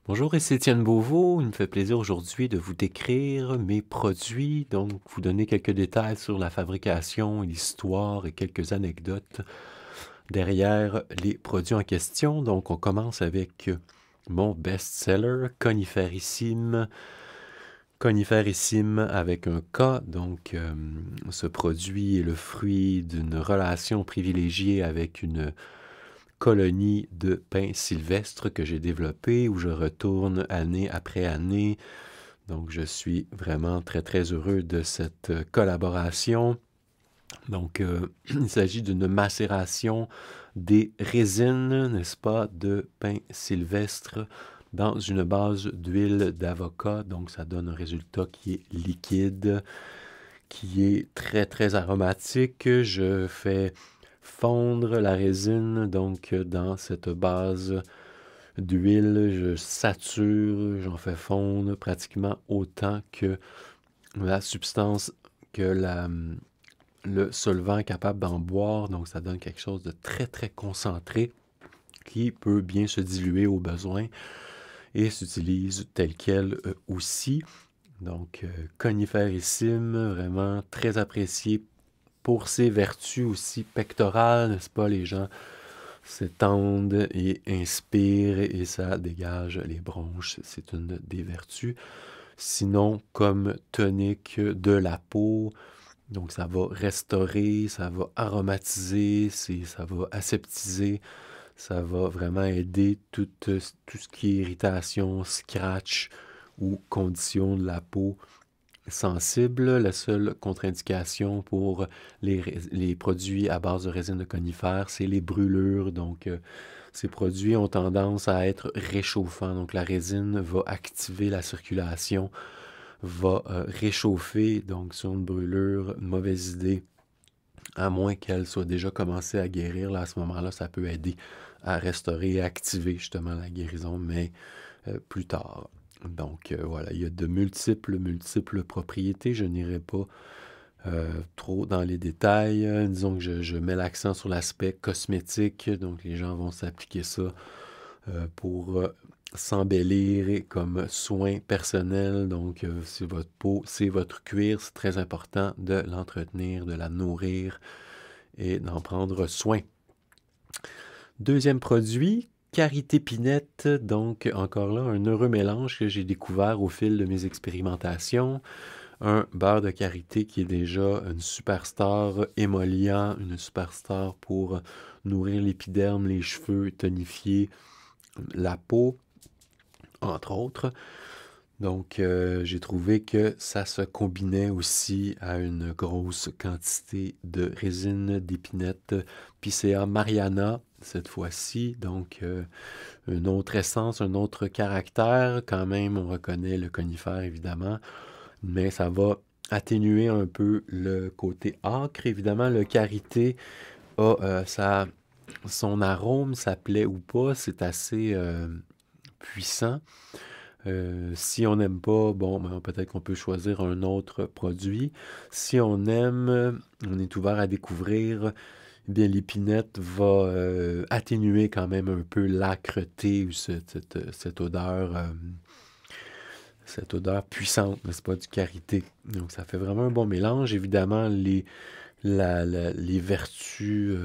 Bonjour, ici Étienne Beauveau. Il me fait plaisir aujourd'hui de vous décrire mes produits, donc vous donner quelques détails sur la fabrication, l'histoire et quelques anecdotes derrière les produits en question. Donc on commence avec mon best-seller, Coniferissime. Coniferissime avec un K, donc ce produit est le fruit d'une relation privilégiée avec une colonie de pins sylvestres que j'ai développée, où je retourne année après année. Donc, je suis vraiment très, très heureux de cette collaboration. Donc, il s'agit d'une macération des résines, n'est-ce pas, de pins sylvestres dans une base d'huile d'avocat. Donc, ça donne un résultat qui est liquide, qui est très, très aromatique. Je fais fondre la résine, donc dans cette base d'huile, je sature, j'en fais fondre pratiquement autant que la substance que le solvant est capable d'en boire. Donc ça donne quelque chose de très très concentré qui peut bien se diluer au besoin et s'utilise tel quel aussi. Donc coniférissime, vraiment très apprécié pour ses vertus aussi pectorales, n'est-ce pas? Les gens s'étendent et inspirent et ça dégage les bronches. C'est une des vertus. Sinon, comme tonique de la peau, donc ça va restaurer, ça va aromatiser, ça va aseptiser, ça va vraiment aider tout ce qui est irritation, scratch ou condition de la peau sensible. La seule contre-indication pour les produits à base de résine de conifère, c'est les brûlures. Donc, ces produits ont tendance à être réchauffants. Donc, la résine va activer la circulation, va réchauffer. Donc, sur une brûlure, mauvaise idée, à moins qu'elle soit déjà commencée à guérir. Là, à ce moment-là, ça peut aider à restaurer et activer justement la guérison, mais plus tard. Donc voilà, il y a de multiples propriétés. Je n'irai pas trop dans les détails. Disons que je mets l'accent sur l'aspect cosmétique, donc les gens vont s'appliquer ça pour s'embellir et comme soin personnel. Donc c'est votre peau, c'est votre cuir, c'est très important de l'entretenir, de la nourrir et d'en prendre soin. Deuxième produit, Karité Pinette, donc encore là, un heureux mélange que j'ai découvert au fil de mes expérimentations. Un beurre de karité qui est déjà une superstar émollient, une superstar pour nourrir l'épiderme, les cheveux, tonifier la peau, entre autres. Donc, j'ai trouvé que ça se combinait aussi à une grosse quantité de résine d'épinette Picea mariana, cette fois-ci. Donc, une autre essence, un autre caractère. Quand même, on reconnaît le conifère, évidemment, mais ça va atténuer un peu le côté âcre. Évidemment, le karité a son arôme, ça plaît ou pas, c'est assez puissant. Si on n'aime pas, bon, ben, peut-être qu'on peut choisir un autre produit. Si on aime, on est ouvert à découvrir, eh bien l'épinette va atténuer quand même un peu l'âcreté ou cette odeur puissante, n'est-ce pas, du karité. Donc ça fait vraiment un bon mélange. Évidemment, les vertus,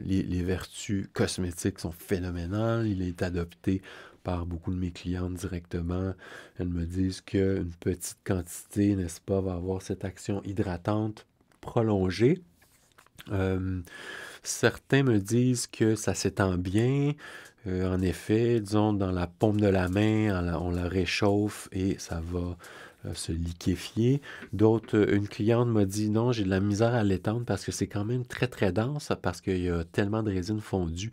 les vertus cosmétiques sont phénoménales. Il est adopté par beaucoup de mes clientes directement. Elles me disent qu'une petite quantité, n'est-ce pas, va avoir cette action hydratante prolongée. Certains me disent que ça s'étend bien. En effet, disons, dans la paume de la main, on la réchauffe et ça va se liquéfier. D'autres, une cliente m'a dit non, j'ai de la misère à l'étendre parce que c'est quand même très très dense, parce qu'il y a tellement de résine fondue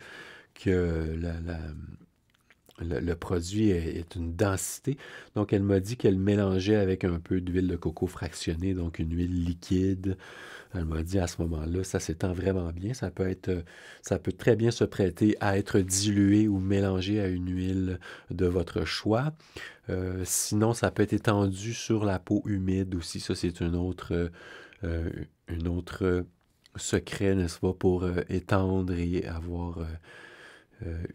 que le produit est une densité. Donc, elle m'a dit qu'elle mélangeait avec un peu d'huile de coco fractionnée, donc une huile liquide. Elle m'a dit à ce moment-là, ça s'étend vraiment bien. Ça peut très bien se prêter à être dilué ou mélangé à une huile de votre choix. Sinon, ça peut être étendu sur la peau humide aussi. Ça, c'est euh, une autre secret, n'est-ce pas, pour étendre et avoir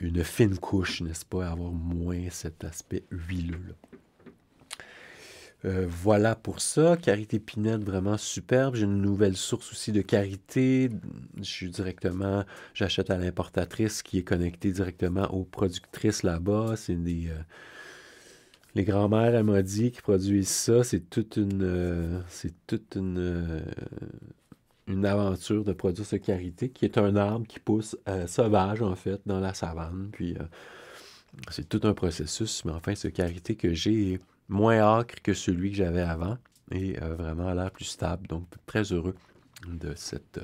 une fine couche, n'est-ce pas, avoir moins cet aspect huileux, là. Voilà pour ça. Karité Pinette, vraiment superbe. J'ai une nouvelle source aussi de karité. J'achète à l'importatrice qui est connectée directement aux productrices là-bas. Les grands-mères, elle m'a dit, qui produisent ça. Une aventure de produire ce karité, qui est un arbre qui pousse sauvage, en fait, dans la savane. Puis, c'est tout un processus. Mais enfin, ce karité que j'ai est moins âcre que celui que j'avais avant et vraiment à l'air plus stable. Donc, très heureux de cette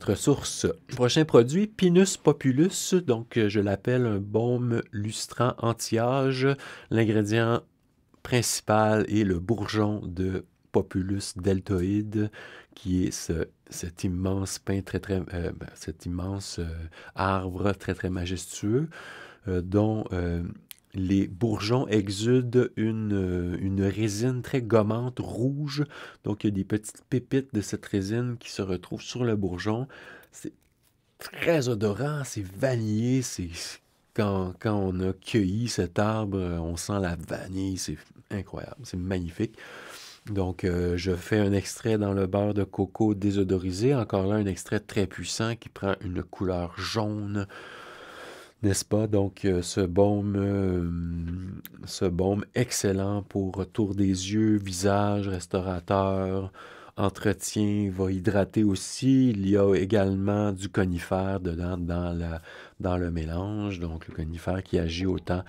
ressource. Prochain produit, Pinus populus. Donc, je l'appelle un baume lustrant anti-âge. L'ingrédient principal est le bourgeon de Populus deltoïde, qui est cet immense cet immense arbre très, très majestueux, dont les bourgeons exudent une résine très gommante, rouge. Donc, il y a des petites pépites de cette résine qui se retrouvent sur le bourgeon. C'est très odorant, c'est vanillé. Quand on a cueilli cet arbre, on sent la vanille. C'est incroyable, c'est magnifique. Donc, je fais un extrait dans le beurre de coco désodorisé. Encore là, un extrait très puissant qui prend une couleur jaune, n'est-ce pas? Donc, ce baume excellent pour tour des yeux, visage, restaurateur, entretien, va hydrater aussi. Il y a également du conifère dedans dans le mélange. Donc, le conifère qui agit autant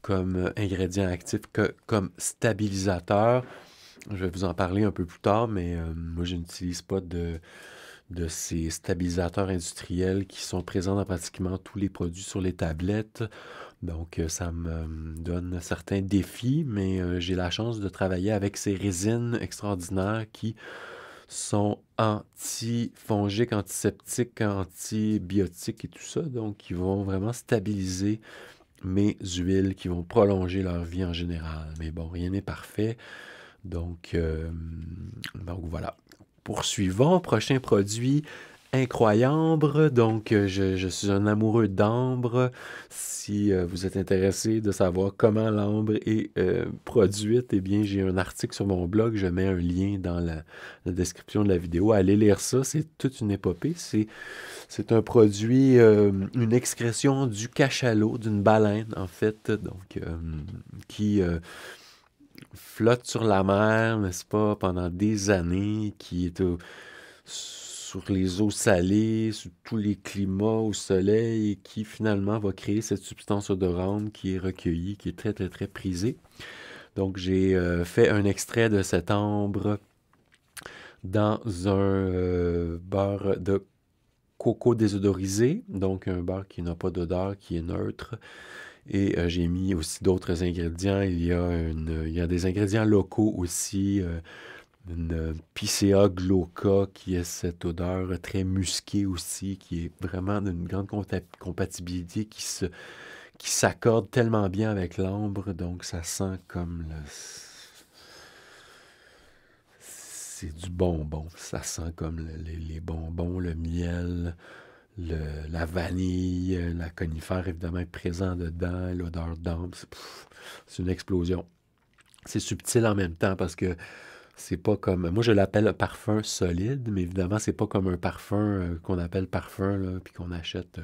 comme ingrédient actif que comme stabilisateur. Je vais vous en parler un peu plus tard, mais moi, je n'utilise pas de ces stabilisateurs industriels qui sont présents dans pratiquement tous les produits sur les tablettes. Donc, ça me donne certains défis, mais j'ai la chance de travailler avec ces résines extraordinaires qui sont antifongiques, antiseptiques, antibiotiques et tout ça. Donc, qui vont vraiment stabiliser mes huiles, qui vont prolonger leur vie en général. Mais bon, rien n'est parfait. Donc voilà. Poursuivons. Prochain produit, incroyambre. Donc, je suis un amoureux d'ambre. Si vous êtes intéressé de savoir comment l'ambre est produite, eh bien, j'ai un article sur mon blog. Je mets un lien dans la description de la vidéo. Allez lire ça. C'est toute une épopée. C'est un produit, une excrétion du cachalot, d'une baleine, en fait, donc, qui flotte sur la mer, n'est-ce pas, pendant des années, qui est sur les eaux salées, sur tous les climats au soleil, et qui finalement va créer cette substance odorante qui est recueillie, qui est très, très, très prisée. Donc, j'ai fait un extrait de cet ambre dans un beurre de coco désodorisé, donc un beurre qui n'a pas d'odeur, qui est neutre. Et j'ai mis aussi d'autres ingrédients. Il y a des ingrédients locaux aussi. Une Picea glauca qui a cette odeur très musquée aussi, qui est vraiment d'une grande compatibilité, qui s'accorde tellement bien avec l'ambre. Donc ça sent comme c'est du bonbon. Ça sent comme les bonbons, le miel. La vanille, la conifère évidemment est présent dedans, l'odeur d'ambre, c'est une explosion. C'est subtil en même temps parce que c'est pas comme... Moi, je l'appelle parfum solide, mais évidemment, c'est pas comme un parfum qu'on appelle parfum, là, puis qu'on achète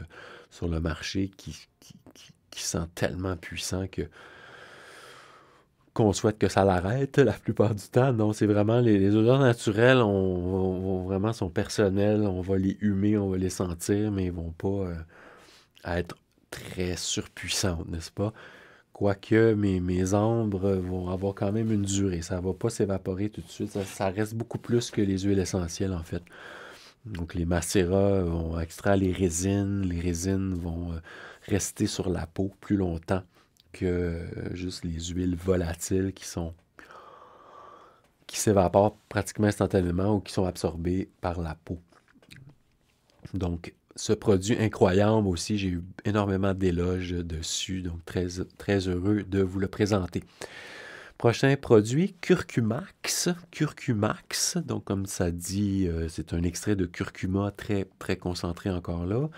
sur le marché qui sent tellement puissant qu'on souhaite que ça l'arrête la plupart du temps. Non, c'est vraiment les odeurs naturelles vraiment sont personnelles. On va les humer, on va les sentir, mais ils vont pas être très surpuissantes, n'est-ce pas? Quoique mes ambres vont avoir quand même une durée. Ça va pas s'évaporer tout de suite. Ça reste beaucoup plus que les huiles essentielles, en fait. Donc, les macérats vont extraire les résines. Les résines vont rester sur la peau plus longtemps que juste les huiles volatiles qui s'évaporent pratiquement instantanément ou qui sont absorbées par la peau. Donc, ce produit incroyable aussi, j'ai eu énormément d'éloges dessus, donc très, très heureux de vous le présenter. Prochain produit, Curcumax. Curcumax, donc comme ça dit, c'est un extrait de curcuma très, très concentré encore là.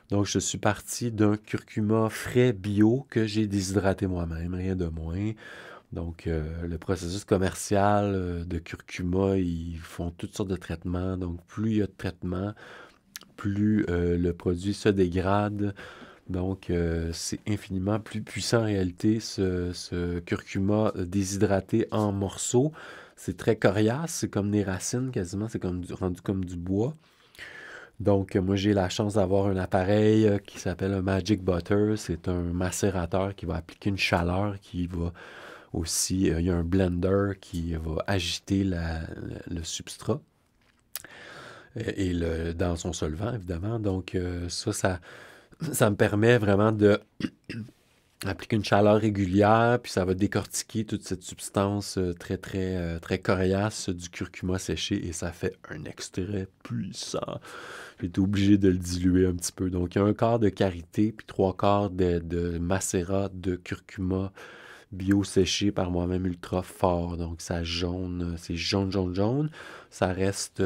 Donc je suis parti d'un curcuma frais bio que j'ai déshydraté moi-même, rien de moins. Donc le processus commercial de curcuma, ils font toutes sortes de traitements. Donc plus il y a de traitements, plus le produit se dégrade. Donc, c'est infiniment plus puissant en réalité, ce curcuma déshydraté en morceaux. C'est très coriace, c'est comme des racines quasiment, c'est comme rendu comme du bois. Donc, moi, j'ai la chance d'avoir un appareil qui s'appelle un Magic Butter. C'est un macérateur qui va appliquer une chaleur, qui va aussi, il y a un blender qui va agiter le substrat et dans son solvant, évidemment. Donc, ça me permet vraiment de appliquer une chaleur régulière, puis ça va décortiquer toute cette substance très coriace du curcuma séché et ça fait un extrait puissant. J'ai été obligé de le diluer un petit peu. Donc, il y a un quart de karité, puis trois quarts de macérat de curcuma bio séché par moi-même ultra fort. Donc, ça jaune, c'est jaune, jaune, jaune. Ça reste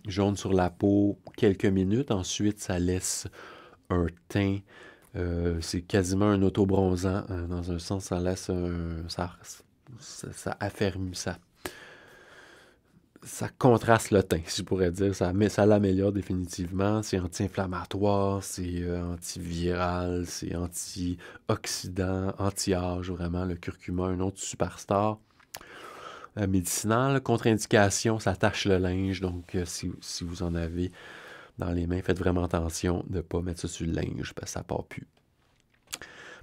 jaune sur la peau quelques minutes. Ensuite, ça laisse un teint. C'est quasiment un autobronzant. Dans un sens, ça laisse ça affermit, ça contraste le teint, si je pourrais dire. Ça l'améliore définitivement. C'est anti-inflammatoire, c'est antiviral, c'est antioxydant, anti-âge, vraiment. Le curcuma, un autre superstar médicinal. Contre-indication, ça tache le linge. Donc, si vous en avez dans les mains, faites vraiment attention de ne pas mettre ça sur le linge parce que ça part plus.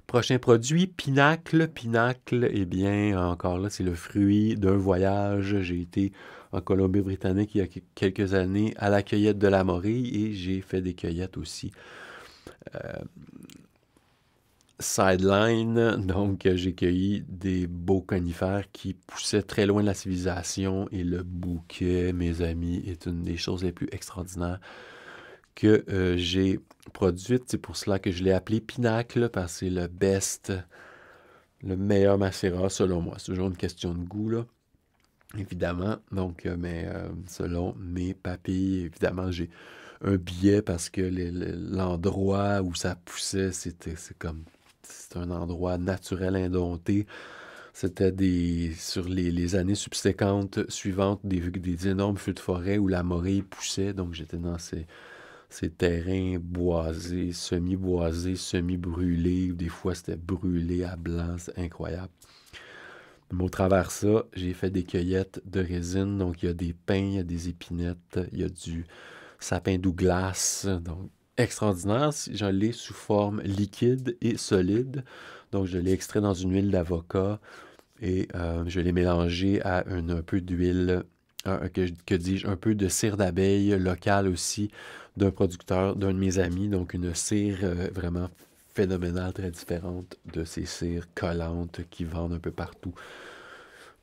Prochain produit, Pinacle. Pinacle, eh bien, encore là, c'est le fruit d'un voyage. J'ai été en Colombie-Britannique il y a quelques années à la cueillette de la morille et j'ai fait des cueillettes aussi. Sideline, donc j'ai cueilli des beaux conifères qui poussaient très loin de la civilisation et le bouquet, mes amis, est une des choses les plus extraordinaires que j'ai produite. C'est pour cela que je l'ai appelé Pinacle, parce que c'est le best, le meilleur macérat selon moi. C'est toujours une question de goût, là, évidemment. Donc, mais selon mes papilles, évidemment, j'ai un biais parce que l'endroit où ça poussait, c'est un endroit naturel indompté. C'était sur les années subséquentes, suivantes, des énormes feux de forêt où la morille poussait. Donc, j'étais dans ces terrains boisés, semi-boisés, semi-brûlés. Des fois, c'était brûlé à blanc. C'est incroyable. Mais au travers de ça, j'ai fait des cueillettes de résine. Donc, il y a des pins, il y a des épinettes, il y a du sapin Douglas. Donc, extraordinaire. Je l'ai sous forme liquide et solide. Donc, je l'ai extrait dans une huile d'avocat et je l'ai mélangé à un peu d'huile, que dis-je, un peu de cire d'abeille locale aussi d'un producteur, d'un de mes amis. Donc, une cire vraiment phénoménale, très différente de ces cires collantes qui vendent un peu partout.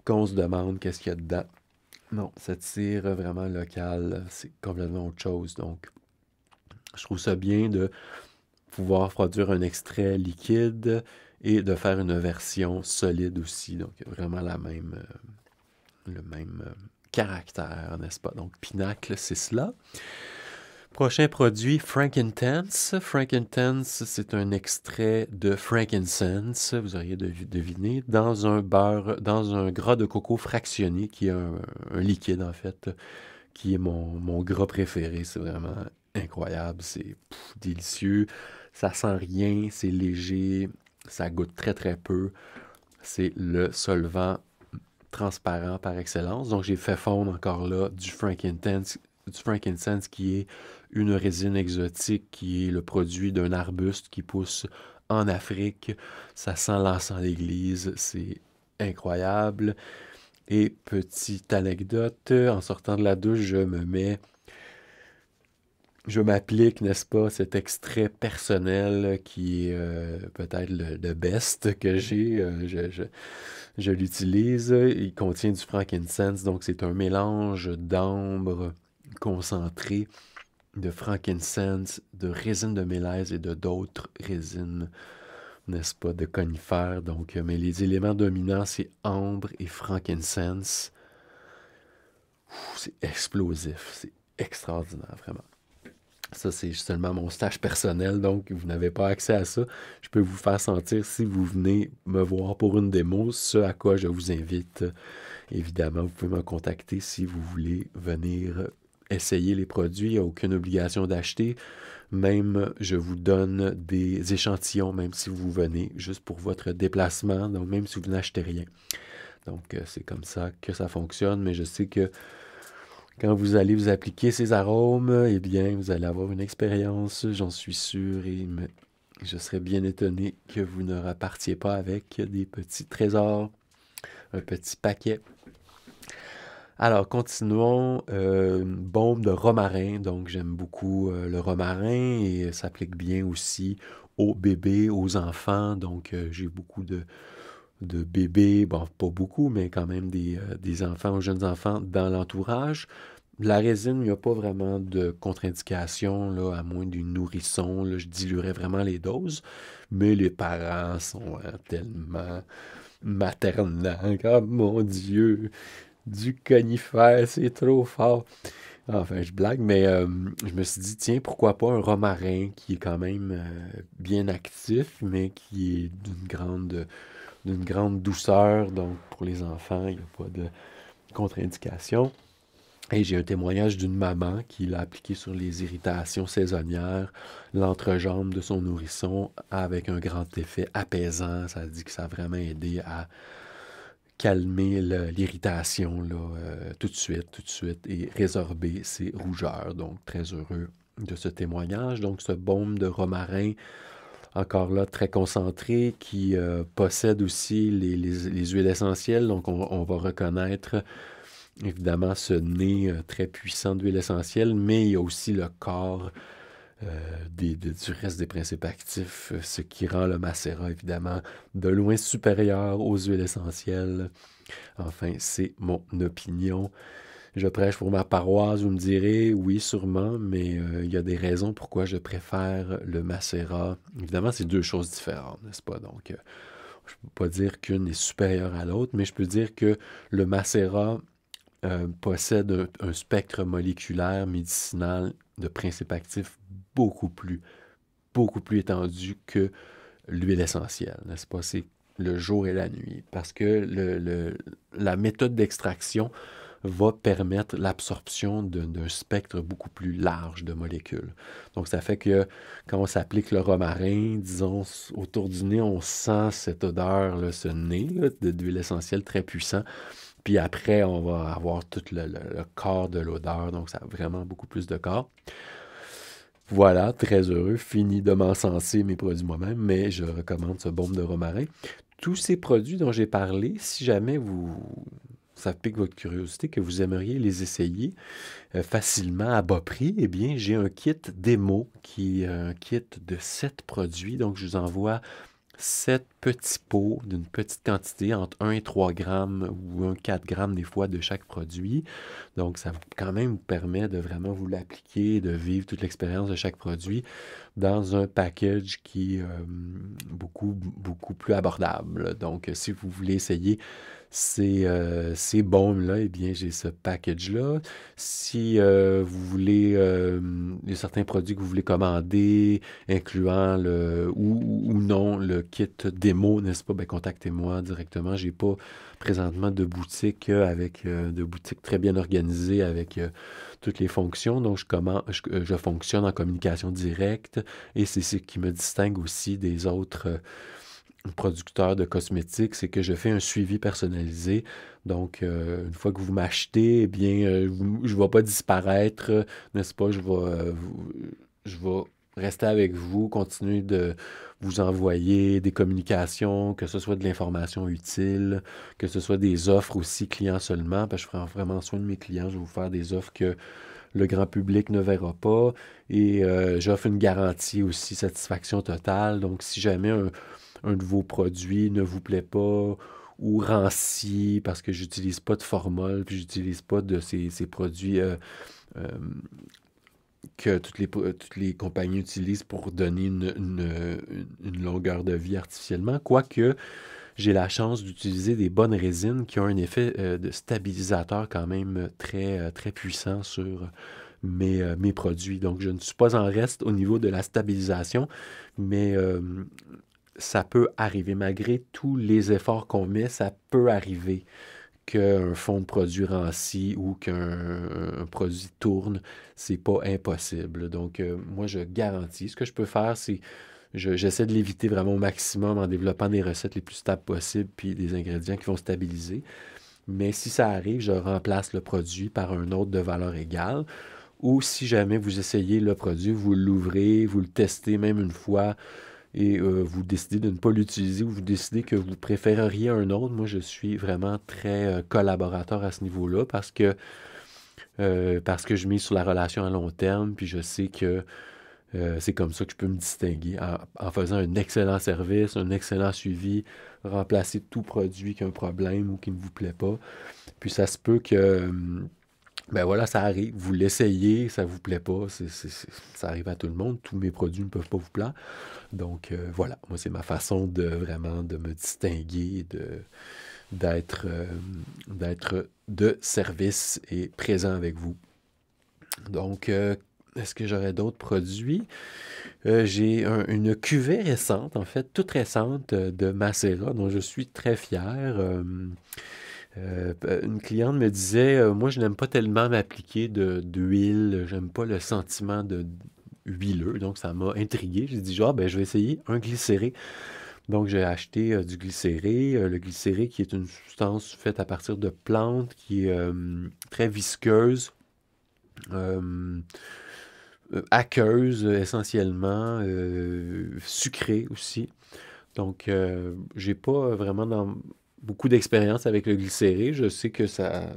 Qu'on se demande qu'est-ce qu'il y a dedans. Non, cette cire vraiment locale, c'est complètement autre chose. Donc, je trouve ça bien de pouvoir produire un extrait liquide et de faire une version solide aussi. Donc, vraiment le même caractère, n'est-ce pas? Donc, Pinacle, c'est cela. Prochain produit, Frankincense. Frankincense, c'est un extrait de frankincense, vous auriez deviné, dans un gras de coco fractionné, qui est un liquide en fait, qui est mon gras préféré. C'est vraiment incroyable, c'est délicieux, ça sent rien, c'est léger, ça goûte très très peu. C'est le solvant transparent par excellence. Donc j'ai fait fondre encore là du frankincense qui est une résine exotique, qui est le produit d'un arbuste qui pousse en Afrique. Ça sent l'encens d'église, c'est incroyable. Et petite anecdote, en sortant de la douche, je m'applique, n'est-ce pas, cet extrait personnel qui est peut-être le best que j'ai. Je l'utilise. Il contient du frankincense, donc c'est un mélange d'ambre concentré, de frankincense, de résine de mélèze et de d'autres résines n'est-ce pas, de conifères. Donc, mais les éléments dominants, c'est ambre et frankincense. C'est explosif, c'est extraordinaire, vraiment. Ça, c'est seulement mon stage personnel, donc vous n'avez pas accès à ça. Je peux vous faire sentir si vous venez me voir pour une démo, ce à quoi je vous invite. Évidemment, vous pouvez me contacter si vous voulez venir essayer les produits. Il n'y a aucune obligation d'acheter. Même, je vous donne des échantillons, même si vous venez, juste pour votre déplacement. Donc, même si vous n'achetez rien. Donc, c'est comme ça que ça fonctionne. Mais je sais que quand vous allez vous appliquer ces arômes, eh bien, vous allez avoir une expérience, j'en suis sûr, et je serais bien étonné que vous ne repartiez pas avec des petits trésors, un petit paquet. Alors, continuons. Baume de romarin. Donc, j'aime beaucoup le romarin et ça s'applique bien aussi aux bébés, aux enfants. Donc, j'ai beaucoup de bébés, bon, pas beaucoup, mais quand même des enfants ou jeunes enfants dans l'entourage. La résine, il n'y a pas vraiment de contre-indication, là, à moins du nourrisson. Là, je diluerais vraiment les doses. Mais les parents sont tellement maternels. Oh mon Dieu! Du conifère, c'est trop fort. Enfin, je blague, mais je me suis dit, tiens, pourquoi pas un romarin qui est quand même bien actif, mais qui est d'une grande douceur. Donc, pour les enfants, il n'y a pas de contre-indication. Et j'ai un témoignage d'une maman qui l'a appliqué sur les irritations saisonnières, l'entrejambe de son nourrisson, avec un grand effet apaisant. Ça dit que ça a vraiment aidé à calmer l'irritation là, tout de suite, et résorber ses rougeurs. Donc, très heureux de ce témoignage. Donc, ce baume de romarin, encore là, très concentré, qui possède aussi les huiles essentielles. Donc, on va reconnaître évidemment ce nez très puissant d'huile essentielle, mais il y a aussi le corps du reste des principes actifs, ce qui rend le macérat, évidemment, de loin supérieur aux huiles essentielles. Enfin, c'est mon opinion. Je prêche pour ma paroisse, vous me direz, oui, sûrement, mais il y a des raisons pourquoi je préfère le macérat. Évidemment, c'est deux choses différentes, n'est-ce pas? Donc, je ne peux pas dire qu'une est supérieure à l'autre, mais je peux dire que le macérat possède un spectre moléculaire, médicinal, de principes actifs beaucoup plus étendu que l'huile essentielle, n'est-ce pas? C'est le jour et la nuit, parce que la méthode d'extraction va permettre l'absorption d'un spectre beaucoup plus large de molécules. Donc, ça fait que quand on s'applique le romarin, disons, autour du nez, on sent cette odeur, là, ce nez là, d'huile essentielle très puissant. Puis après, on va avoir tout le corps de l'odeur, donc ça a vraiment beaucoup plus de corps. Voilà, très heureux, fini de m'encenser mes produits moi-même, mais je recommande ce baume de romarin. Tous ces produits dont j'ai parlé, si jamais ça pique votre curiosité, que vous aimeriez les essayer facilement à bas prix, eh bien, j'ai un kit démo qui est un kit de 7 produits. Donc, je vous envoie 7 petits pots d'une petite quantité, entre 1 et 3 grammes ou 4 grammes des fois de chaque produit. Donc, ça quand même vous permet de vraiment vous l'appliquer, de vivre toute l'expérience de chaque produit dans un package qui est beaucoup plus abordable. Donc, si vous voulez essayer ces baumes-là, eh bien, j'ai ce package-là. Si vous voulez, il y a certains produits que vous voulez commander, incluant ou non le kit démo, n'est-ce pas? Ben, contactez-moi directement. J'ai pas présentement de boutique de boutique très bien organisée avec toutes les fonctions. Donc, je fonctionne en communication directe et c'est ce qui me distingue aussi des autres producteur de cosmétiques, c'est que je fais un suivi personnalisé. Donc, une fois que vous m'achetez, eh bien, je ne vais pas disparaître, n'est-ce pas? Je vais rester avec vous, continuer de vous envoyer des communications, que ce soit de l'information utile, que ce soit des offres aussi clients seulement, parce que je prends vraiment soin de mes clients. Je vais vous faire des offres que le grand public ne verra pas. Et j'offre une garantie aussi, satisfaction totale. Donc, si jamais un de vos produits ne vous plaît pas ou rancit parce que j'utilise pas de formol, puis j'utilise pas de ces produits que toutes les compagnies utilisent pour donner une longueur de vie artificiellement, quoique j'ai la chance d'utiliser des bonnes résines qui ont un effet de stabilisateur quand même très puissant sur mes produits. Donc, je ne suis pas en reste au niveau de la stabilisation, mais ça peut arriver. Malgré tous les efforts qu'on met, ça peut arriver qu'un fond de produit rancit ou qu'un produit tourne. C'est pas impossible. Donc, moi, je garantis. Ce que je peux faire, c'est j'essaie de l'éviter vraiment au maximum en développant des recettes les plus stables possibles puis des ingrédients qui vont stabiliser. Mais si ça arrive, je remplace le produit par un autre de valeur égale. Ou si jamais vous essayez le produit, vous l'ouvrez, vous le testez même une fois et vous décidez de ne pas l'utiliser ou vous décidez que vous préféreriez un autre. Moi, je suis vraiment très collaborateur à ce niveau-là parce que je mise sur la relation à long terme, puis je sais que c'est comme ça que je peux me distinguer en faisant un excellent service, un excellent suivi, remplacer tout produit qui a un problème ou qui ne vous plaît pas. Puis ça se peut que, ben voilà, ça arrive, vous l'essayez, ça vous plaît pas, ça arrive à tout le monde, tous mes produits ne peuvent pas vous plaire. Donc voilà, moi c'est ma façon de vraiment de me distinguer, d'être d'être de service et présent avec vous. Donc, est-ce que j'aurais d'autres produits? J'ai une cuvée récente, en fait, toute récente de Macera, dont je suis très fier. Une cliente me disait, moi, je n'aime pas tellement m'appliquer d'huile, j'aime pas le sentiment de huileux, donc ça m'a intrigué. J'ai dit, genre, ben, je vais essayer un glycéré. Donc, j'ai acheté du glycéré. Le glycéré qui est une substance faite à partir de plantes, qui est très visqueuse, aqueuse essentiellement, sucrée aussi. Donc, j'ai pas vraiment beaucoup d'expérience avec le glycéré. Je sais que ça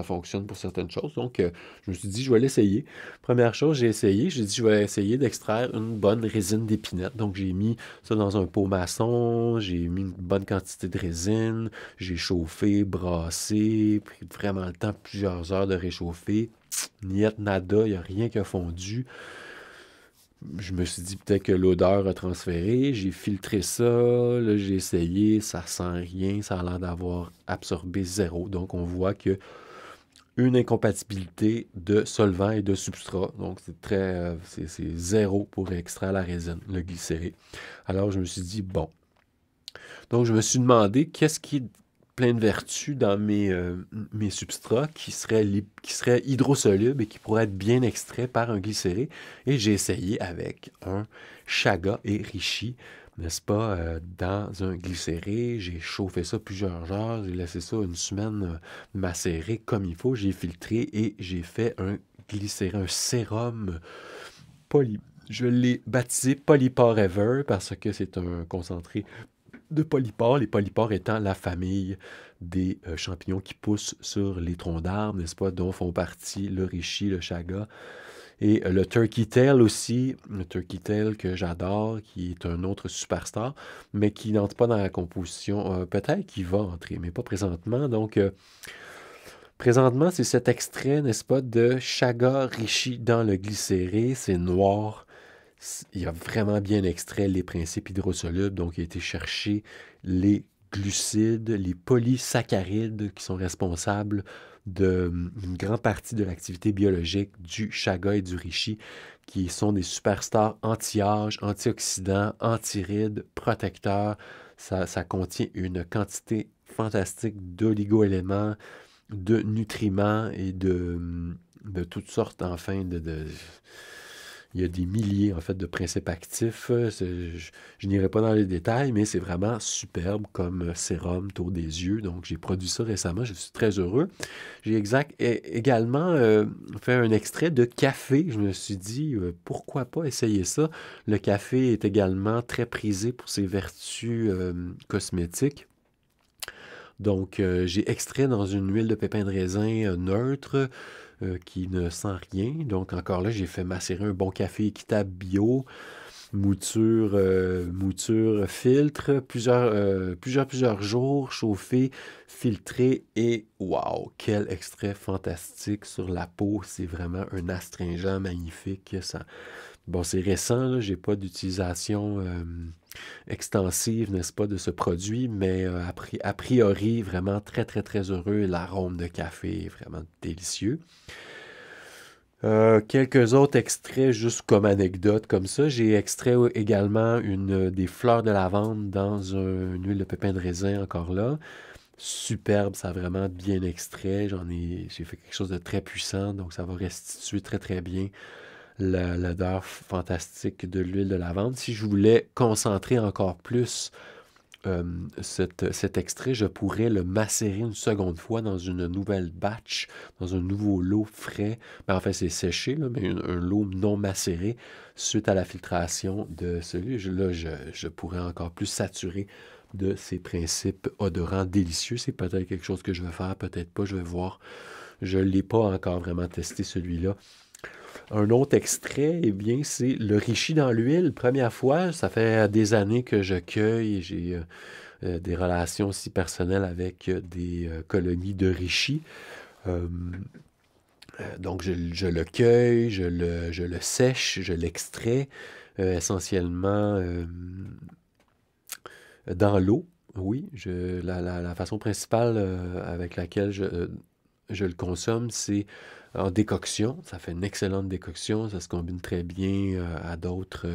fonctionne pour certaines choses. Donc, je me suis dit, je vais l'essayer. Première chose, j'ai essayé. J'ai dit, je vais essayer d'extraire une bonne résine d'épinette. Donc, j'ai mis ça dans un pot maçon. J'ai mis une bonne quantité de résine. J'ai chauffé, brassé, pris vraiment le temps, plusieurs heures de réchauffer. Niet nada, il n'y a rien qui a fondu. Je me suis dit peut-être que l'odeur a transféré. J'ai filtré ça, là, j'ai essayé, ça sent rien, ça a l'air d'avoir absorbé zéro. Donc, on voit que une incompatibilité de solvant et de substrat. Donc, c'est zéro pour extraire la résine, le glycéré. Alors, je me suis dit, bon. Donc, je me suis demandé qu'est-ce qui est plein de vertus dans mes substrats qui seraient hydrosolubles et qui pourraient être bien extraits par un glycéré. Et j'ai essayé avec un chaga et reishi, n'est-ce pas, dans un glycéré. J'ai chauffé ça plusieurs heures, j'ai laissé ça une semaine macérer comme il faut. J'ai filtré et j'ai fait un glycéré, un sérum Je l'ai baptisé Polypore Ever parce que c'est un concentré de polypores, les polypores étant la famille des champignons qui poussent sur les troncs d'arbres, n'est-ce pas, dont font partie le reishi, le chaga, et le turkey tail aussi, le turkey tail que j'adore, qui est un autre superstar, mais qui n'entre pas dans la composition, peut-être qu'il va entrer, mais pas présentement, donc présentement, c'est cet extrait, n'est-ce pas, de chaga reishi dans le glycéré, c'est noir. Il a vraiment bien extrait les principes hydrosolubles, donc il a été chercher les glucides, les polysaccharides qui sont responsables d'une grande partie de l'activité biologique du chaga et du reishi, qui sont des superstars anti-âge, antioxydants, antirides, protecteurs. Ça contient une quantité fantastique d'oligo-éléments, de nutriments et de toutes sortes, enfin, il y a des milliers, en fait, de principes actifs. Je n'irai pas dans les détails, mais c'est vraiment superbe comme sérum autour des yeux. Donc, j'ai produit ça récemment. Je suis très heureux. J'ai également fait un extrait de café. Je me suis dit, pourquoi pas essayer ça? Le café est également très prisé pour ses vertus cosmétiques. Donc, j'ai extrait dans une huile de pépins de raisin neutre qui ne sent rien. Donc, encore là, j'ai fait macérer un bon café équitable bio. mouture filtre, plusieurs jours, chauffé, filtré et wow, quel extrait fantastique sur la peau. C'est vraiment un astringent magnifique. Ça... Bon, c'est récent, là, j'ai pas d'utilisation extensive, n'est-ce pas, de ce produit, mais a priori, vraiment très, très, très heureux. L'arôme de café est vraiment délicieux. Quelques autres extraits, juste comme anecdote, comme ça. J'ai extrait également des fleurs de lavande dans une huile de pépin de raisin, encore là. Superbe, ça a vraiment bien extrait. J'ai fait quelque chose de très puissant, donc ça va restituer très très bien l'odeur fantastique de l'huile de lavande. Si je voulais concentrer encore plus cet extrait, je pourrais le macérer une seconde fois dans une nouvelle batch, dans un nouveau lot frais. Ben, en fait, c'est séché, là, mais un lot non macéré suite à la filtration de celui-là. Je pourrais encore plus saturer de ces principes odorants délicieux. C'est peut-être quelque chose que je vais faire, peut-être pas, je vais voir. Je ne l'ai pas encore vraiment testé, celui-là. Un autre extrait, eh bien, c'est le Richie dans l'huile. Première fois, ça fait des années que je cueille. J'ai des relations aussi personnelles avec des colonies de Richie. Euh, donc, je le cueille, je le sèche, je l'extrais essentiellement dans l'eau. Oui, la façon principale avec laquelle je le consomme, c'est en décoction. Ça fait une excellente décoction. Ça se combine très bien à d'autres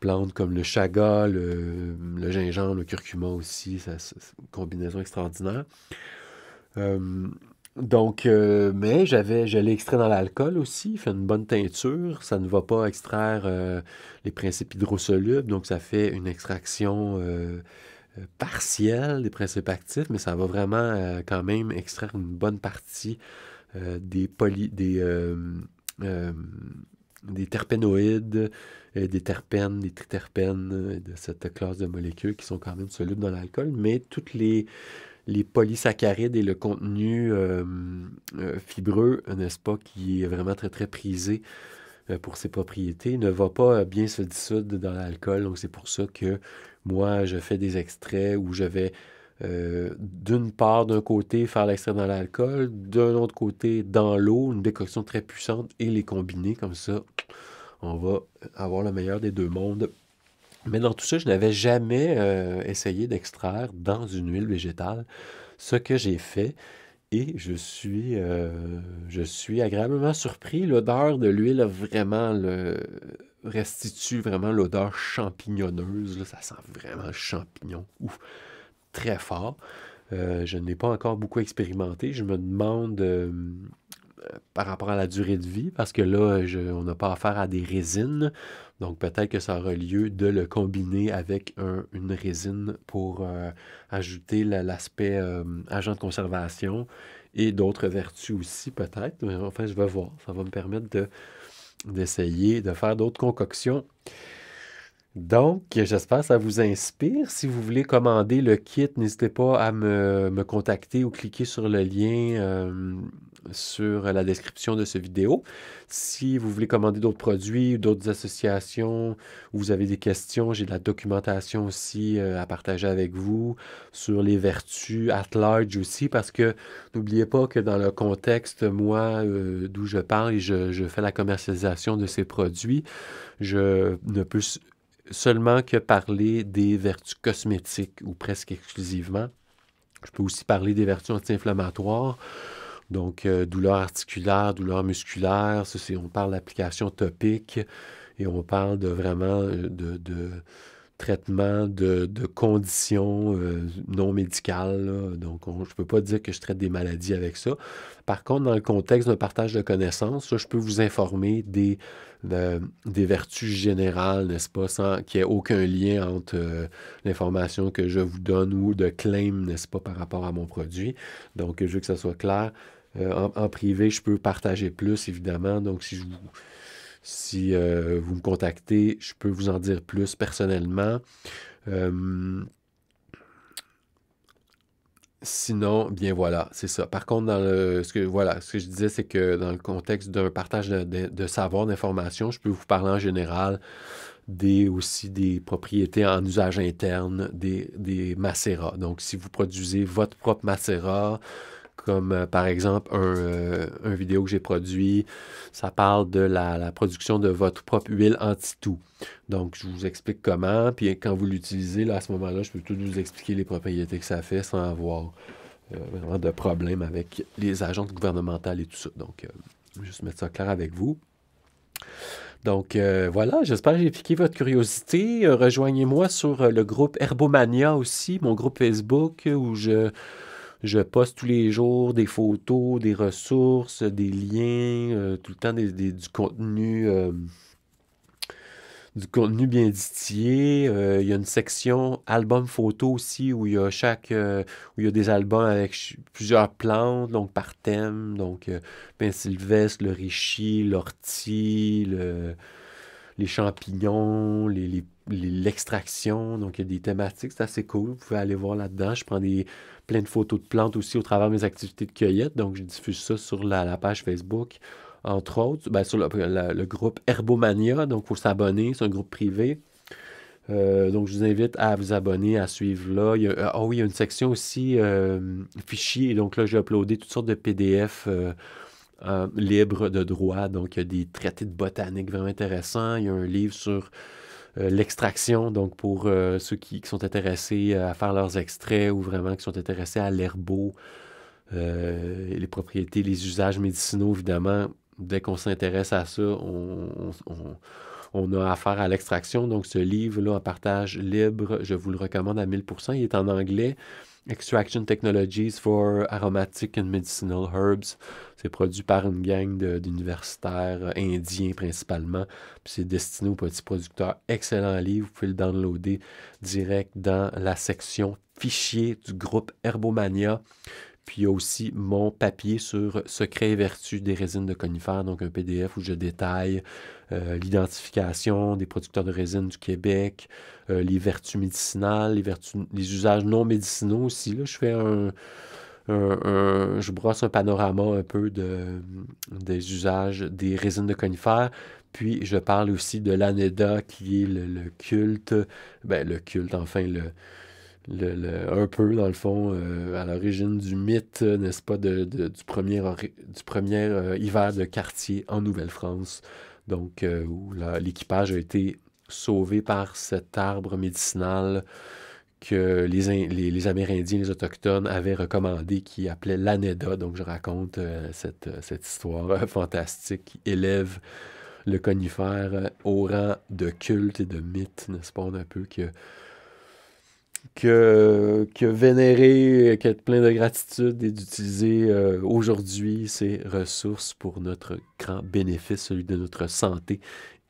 plantes comme le chaga, le gingembre, le curcuma aussi. C'est une combinaison extraordinaire. Mais je l'ai extrait dans l'alcool aussi. Il fait une bonne teinture. Ça ne va pas extraire les principes hydrosolubles. Donc, ça fait une extraction partielle des principes actifs, mais ça va vraiment quand même extraire une bonne partie des terpénoïdes, des terpènes, des triterpènes, de cette classe de molécules qui sont quand même solubles dans l'alcool, mais toutes les polysaccharides et le contenu fibreux, n'est-ce pas, qui est vraiment très, très prisé pour ses propriétés, ne va pas bien se dissoudre dans l'alcool. Donc, c'est pour ça que moi, je fais des extraits où je vais d'une part, d'un côté, faire l'extrait dans l'alcool, d'un autre côté, dans l'eau, une décoction très puissante et les combiner. Comme ça, on va avoir le meilleur des deux mondes. Mais dans tout ça, je n'avais jamais essayé d'extraire dans une huile végétale ce que j'ai fait et je suis agréablement surpris. L'odeur de l'huile restitue vraiment l'odeur champignonneuse. Là, ça sent vraiment le champignon. Ouf, très fort. Je n'ai pas encore beaucoup expérimenté. Je me demande par rapport à la durée de vie, parce que là, on n'a pas affaire à des résines. Donc, peut-être que ça aura lieu de le combiner avec une résine pour ajouter l'aspect agent de conservation et d'autres vertus aussi, peut-être. Mais enfin, je vais voir. Ça va me permettre d'essayer de faire d'autres concoctions. Donc, j'espère que ça vous inspire. Si vous voulez commander le kit, n'hésitez pas à me contacter ou cliquer sur le lien sur la description de cette vidéo. Si vous voulez commander d'autres produits ou d'autres associations, ou vous avez des questions, j'ai de la documentation aussi à partager avec vous sur les vertus at large aussi, parce que n'oubliez pas que dans le contexte, moi, d'où je parle et je fais la commercialisation de ces produits, je ne peux seulement que parler des vertus cosmétiques ou presque exclusivement. Je peux aussi parler des vertus anti-inflammatoires, donc douleurs articulaires, douleurs musculaires, on parle d'application topique et on parle de vraiment de traitement de conditions non médicales, là. Donc, je ne peux pas dire que je traite des maladies avec ça. Par contre, dans le contexte d'un partage de connaissances, là, je peux vous informer des vertus générales, n'est-ce pas, sans qu'il n'y ait aucun lien entre l'information que je vous donne ou de claim, n'est-ce pas, par rapport à mon produit. Donc, je veux que ça soit clair. En privé, je peux partager plus, évidemment. Donc, si vous me contactez, je peux vous en dire plus personnellement. Sinon, bien voilà, c'est ça. Par contre, ce que je disais, c'est que dans le contexte d'un partage de savoir, d'informations, je peux vous parler en général aussi des propriétés en usage interne, des macérats. Donc, si vous produisez votre propre macérat, comme par exemple un vidéo que j'ai produit, ça parle de la production de votre propre huile anti-toux. Donc, je vous explique comment, puis quand vous l'utilisez, là, à ce moment-là, je peux tout vous expliquer les propriétés que ça fait sans avoir vraiment de problème avec les agences gouvernementales et tout ça. Donc, juste mettre ça clair avec vous. Donc voilà, j'espère que j'ai piqué votre curiosité. Rejoignez-moi sur le groupe Herbomania aussi, mon groupe Facebook, où je poste tous les jours des photos, des ressources, des liens, tout le temps du contenu bien distillé. Il y a une section album photo aussi où il y a où il y a des albums avec plusieurs plantes, donc par thème, donc pin sylvestre, le reishi, l'ortie, les champignons, l'extraction. Donc, il y a des thématiques, c'est assez cool. Vous pouvez aller voir là-dedans. Je prends plein de photos de plantes aussi au travers de mes activités de cueillette. Donc, je diffuse ça sur la page Facebook, entre autres. Ben, sur le groupe Herbomania. Donc, il faut s'abonner. C'est un groupe privé. Donc, je vous invite à vous abonner, à suivre là. Oui, il y a une section aussi fichiers. Donc là, j'ai uploadé toutes sortes de PDF libres de droit. Donc, il y a des traités de botanique vraiment intéressants. Il y a un livre sur l'extraction, donc pour ceux qui sont intéressés à faire leurs extraits ou vraiment qui sont intéressés à l'herbo, les propriétés, les usages médicinaux, évidemment. Dès qu'on s'intéresse à ça, on a affaire à l'extraction. Donc, ce livre-là en partage libre, je vous le recommande à 1000%. Il est en anglais. Extraction Technologies for Aromatic and Medicinal Herbs. C'est produit par une gang d'universitaires indiens principalement. Puis c'est destiné aux petits producteurs. Excellent livre. Vous pouvez le downloader direct dans la section fichiers du groupe Herbomania. Puis il y a aussi mon papier sur Secrets et vertus des résines de conifères, donc un PDF où je détaille l'identification des producteurs de résine du Québec, les vertus médicinales, les usages non médicinaux aussi. Là, je fais je brosse un panorama un peu des usages des résines de conifères. Puis je parle aussi de l'Aneda, qui est le culte, enfin, un peu, dans le fond, à l'origine du mythe, n'est-ce pas, du premier hiver de Cartier en Nouvelle-France. Donc, où l'équipage a été sauvé par cet arbre médicinal que les Amérindiens, les Autochtones avaient recommandé, qui appelait l'Aneda. Donc, je raconte cette histoire fantastique qui élève le conifère au rang de culte et de mythe, n'est-ce pas, un peu que vénérer, qu'être plein de gratitude et d'utiliser aujourd'hui ces ressources pour notre grand bénéfice, celui de notre santé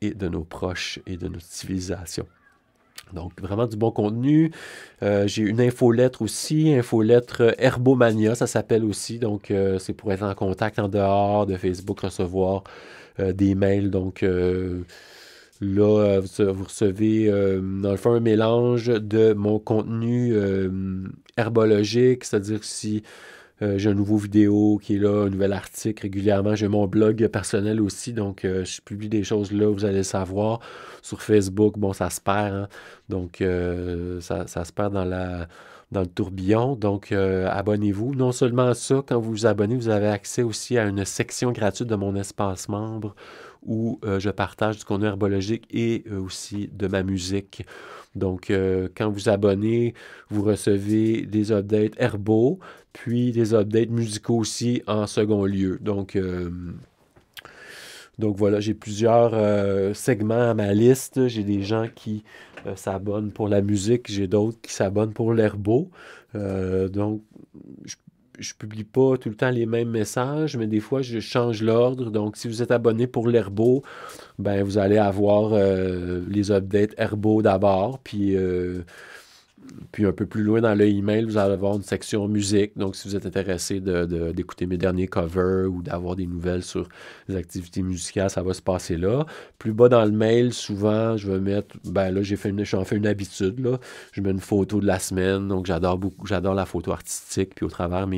et de nos proches et de notre civilisation. Donc, vraiment du bon contenu. J'ai une infolettre aussi, infolettre Herbomania, ça s'appelle aussi. Donc, c'est pour être en contact en dehors de Facebook, recevoir des mails. Donc, là, vous recevez, dans le fond, un mélange de mon contenu herbologique, c'est-à-dire si j'ai un nouveau vidéo qui est là, un nouvel article régulièrement. J'ai mon blog personnel aussi, donc je publie des choses là, vous allez le savoir. Sur Facebook, bon, ça se perd, hein. Donc, ça se perd dans le tourbillon. Donc, abonnez-vous. Non seulement ça, quand vous vous abonnez, vous avez accès aussi à une section gratuite de mon espace membre où je partage du contenu herbologique et aussi de ma musique. Donc, quand vous abonnez, vous recevez des updates herbaux, puis des updates musicaux aussi en second lieu. Donc voilà, j'ai plusieurs segments à ma liste. J'ai des gens qui s'abonnent pour la musique, j'ai d'autres qui s'abonnent pour l'herbo. Donc, je publie pas tout le temps les mêmes messages, mais des fois, je change l'ordre. Donc, si vous êtes abonné pour l'herbo, ben vous allez avoir les updates herbo d'abord, puis un peu plus loin dans le email, vous allez avoir une section musique. Donc, si vous êtes intéressé d'écouter mes derniers covers ou d'avoir des nouvelles sur les activités musicales, ça va se passer là. Plus bas dans le mail, souvent, je vais mettre, ben là, j'en fais une habitude, là. Je mets une photo de la semaine. Donc, j'adore la photo artistique. Puis au travers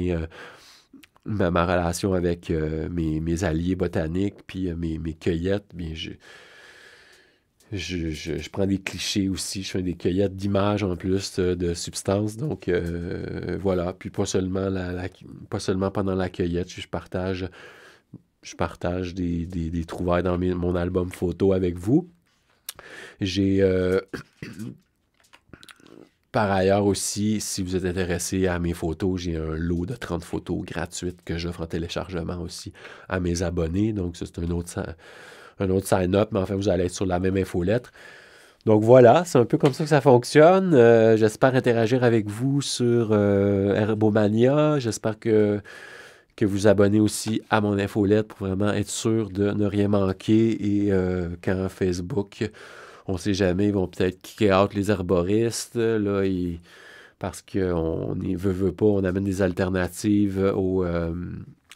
ma relation avec mes alliés botaniques, puis mes cueillettes, bien, je prends des clichés aussi, je fais des cueillettes d'images en plus de substances. Donc voilà, puis pas seulement, pas seulement pendant la cueillette, je partage des trouvailles dans mon album photo avec vous. J'ai par ailleurs aussi, si vous êtes intéressé à mes photos, j'ai un lot de 30 photos gratuites que j'offre en téléchargement aussi à mes abonnés. Donc ça, c'est un autre sign-up, mais enfin, vous allez être sur la même infolettre. Donc voilà, c'est un peu comme ça que ça fonctionne. J'espère interagir avec vous sur Herbomania. J'espère que vous abonnez aussi à mon infolette pour vraiment être sûr de ne rien manquer. Et quand Facebook, on ne sait jamais, ils vont peut-être kicker out les herboristes. Là, parce qu'on veut pas, on amène des alternatives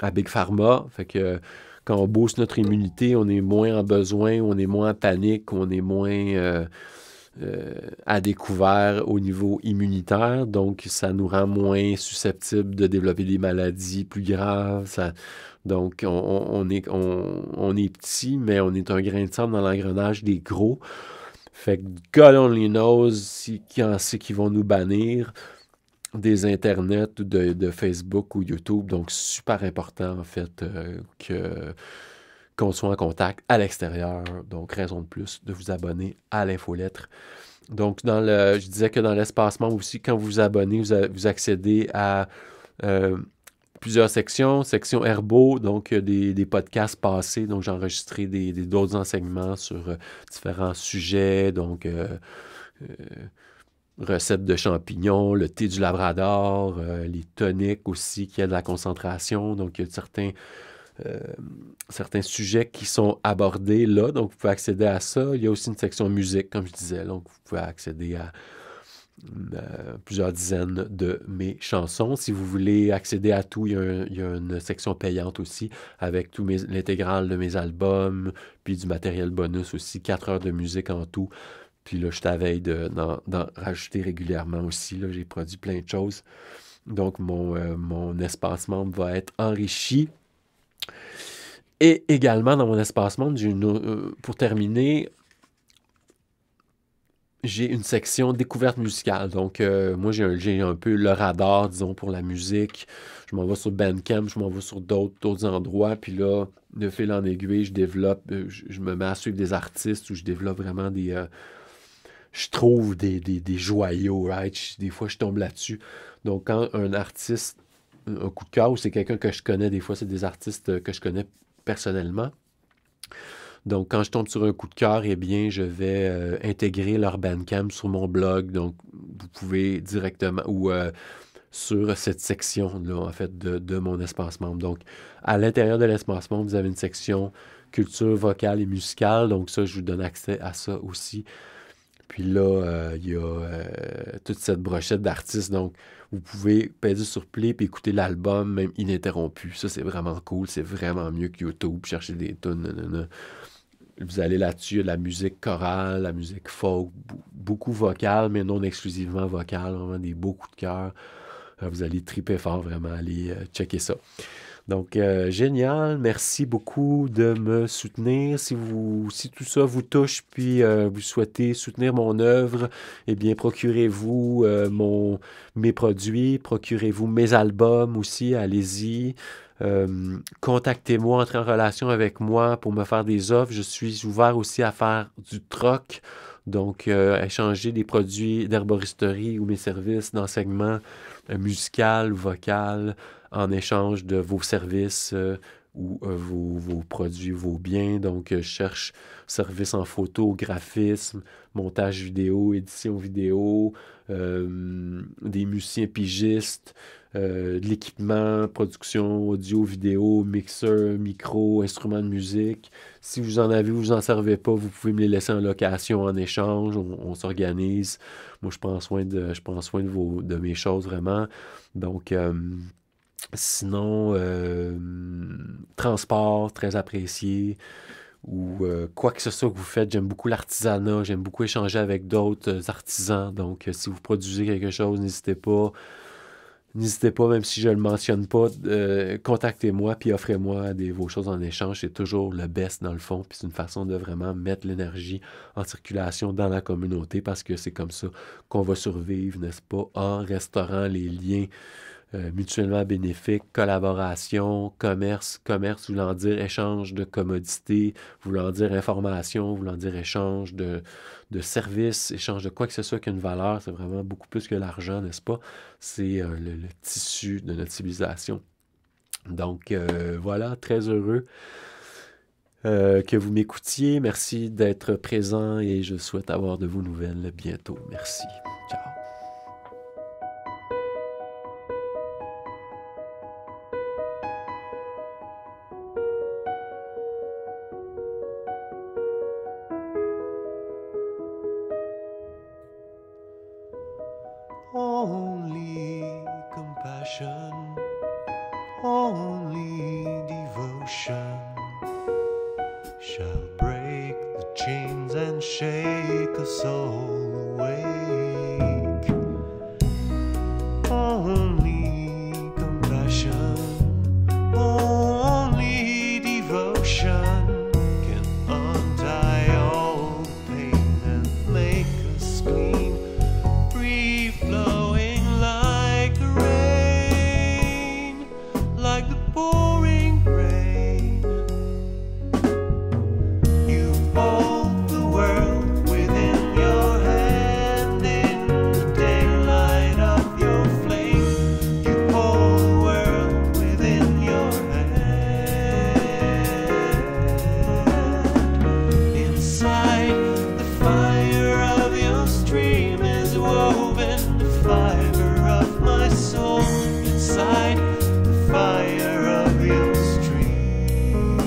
à Big Pharma. Fait que quand on booste notre immunité, on est moins en besoin, on est moins en panique, on est moins à découvert au niveau immunitaire. Donc, ça nous rend moins susceptibles de développer des maladies plus graves. Donc, on est petit, mais on est un grain de sable dans l'engrenage des gros. Fait que God only knows qui vont nous bannir des internets ou de Facebook ou YouTube. Donc, super important, en fait, qu'on soit en contact à l'extérieur. Donc, raison de plus de vous abonner à l'infolettre. Donc, je disais que dans l'espace membre aussi, quand vous vous abonnez, vous accédez à plusieurs sections. Section Herbo, donc des podcasts passés. Donc, j'ai enregistré d'autres enseignements sur différents sujets. Donc, recettes de champignons, le thé du Labrador, les toniques aussi qui aident la concentration. Donc, il y a certains sujets qui sont abordés là. Donc, vous pouvez accéder à ça. Il y a aussi une section musique, comme je disais. Donc, vous pouvez accéder à plusieurs dizaines de mes chansons. Si vous voulez accéder à tout, il y a une section payante aussi avec l'intégrale de mes albums, puis du matériel bonus aussi, 4 heures de musique en tout. Puis là, je suis à veille d'en rajouter régulièrement aussi. Là, j'ai produit plein de choses. Donc, mon espace membre va être enrichi. Et également, dans mon espace membre, pour terminer, j'ai une section découverte musicale. Donc, moi, j'ai un peu le radar, disons, pour la musique. Je m'en vais sur Bandcamp, je m'en vais sur d'autres endroits. Puis là, de fil en aiguille, je développe, je me mets à suivre des artistes où je développe vraiment je trouve des joyaux, right? Des fois, je tombe là-dessus. Donc, quand un artiste, un coup de cœur, ou c'est quelqu'un que je connais, des fois, c'est des artistes que je connais personnellement. Donc, quand je tombe sur un coup de cœur, eh bien, je vais intégrer leur Bandcamp sur mon blog. Donc, vous pouvez directement, ou sur cette section-là, en fait, de mon espace membre. Donc, à l'intérieur de l'espace membre, vous avez une section culture vocale et musicale. Donc, ça, je vous donne accès à ça aussi. Puis là, il y a toute cette brochette d'artistes. Donc, vous pouvez peser sur play et écouter l'album, même ininterrompu. Ça, c'est vraiment cool. C'est vraiment mieux que YouTube. Chercher des tunes. Vous allez là-dessus, il y a de la musique chorale, la musique folk, beaucoup vocale, mais non exclusivement vocale. Vraiment des beaux coups de cœur. Vous allez triper fort, vraiment, aller checker ça. Donc, génial. Merci beaucoup de me soutenir. Si tout ça vous touche, puis vous souhaitez soutenir mon œuvre, eh bien, procurez-vous mes produits, procurez-vous mes albums aussi. Allez-y. Contactez-moi, entrez en relation avec moi pour me faire des offres. Je suis ouvert aussi à faire du troc. Donc, échanger des produits d'herboristerie ou mes services d'enseignement musical, vocal, en échange de vos services ou vos produits, vos biens. Donc, je cherche services en photo, graphisme, montage vidéo, édition vidéo, des musiciens pigistes, de l'équipement, production audio, vidéo, mixeur, micro, instruments de musique. Si vous en avez ou vous en servez pas, vous pouvez me les laisser en location en échange. On s'organise. Moi, je prends soin de mes choses vraiment. Donc, sinon, transport, très apprécié. Ou quoi que ce soit que vous faites, j'aime beaucoup l'artisanat, j'aime beaucoup échanger avec d'autres artisans. Donc, si vous produisez quelque chose, n'hésitez pas. N'hésitez pas, même si je ne le mentionne pas, contactez-moi puis offrez-moi vos choses en échange. C'est toujours le best dans le fond. Puis c'est une façon de vraiment mettre l'énergie en circulation dans la communauté parce que c'est comme ça qu'on va survivre, n'est-ce pas, en restaurant les liens mutuellement bénéfiques, collaboration, commerce voulant dire échange de commodités, voulant dire information, voulant dire échange de services, échange de quoi que ce soit qui a une valeur. C'est vraiment beaucoup plus que l'argent, n'est-ce pas? C'est le tissu de notre civilisation. Donc voilà, très heureux que vous m'écoutiez. Merci d'être présent et je souhaite avoir de vos nouvelles bientôt. Merci. Ciao. Only compassion, only devotion shall break the chains and shake us all awake. Only compassion, only devotion can untie all pain and make us clean, free flowing like the rain, like the pouring rain. You hold the world within your hand in the daylight of your flame. You hold the world within your hand. Inside the fire of your stream is woven the fiber of my soul. Inside the fire of your stream.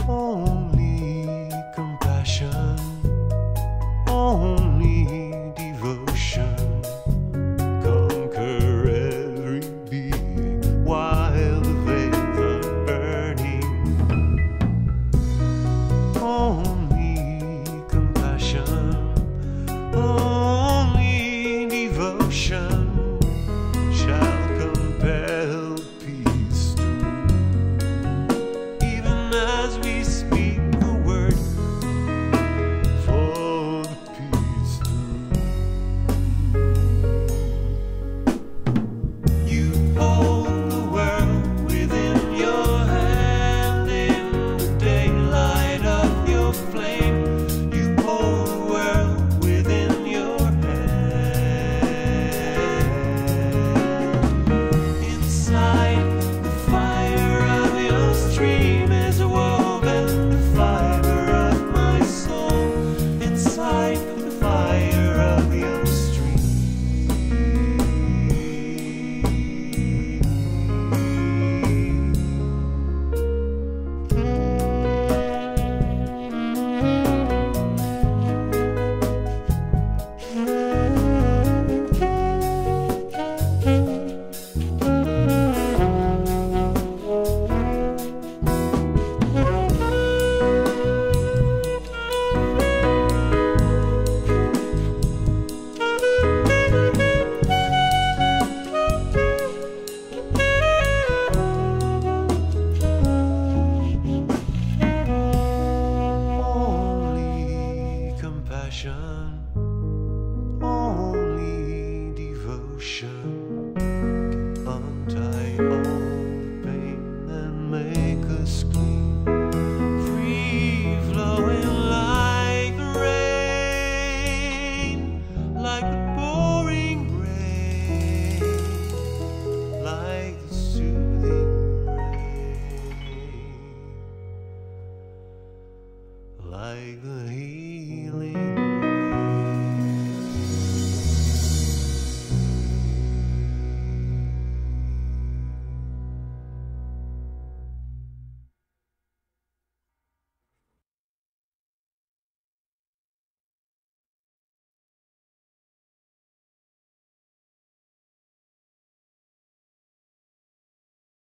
Only compassion, only devotion conquer every being while the flames are burning. Only compassion, only devotion shall compel peace to rule. Even as we speak the word for the peace to rule. You hold the world within your hand in the daylight of your flame. You hold the world within your hand. Inside the fire of your stream is woven the fiber of my soul. Inside the fire of your stream. Only compassion, only devotion can untie all the pain and make us clean, free flowing like the rain, like the pouring rain, like the soothing rain, like the heat.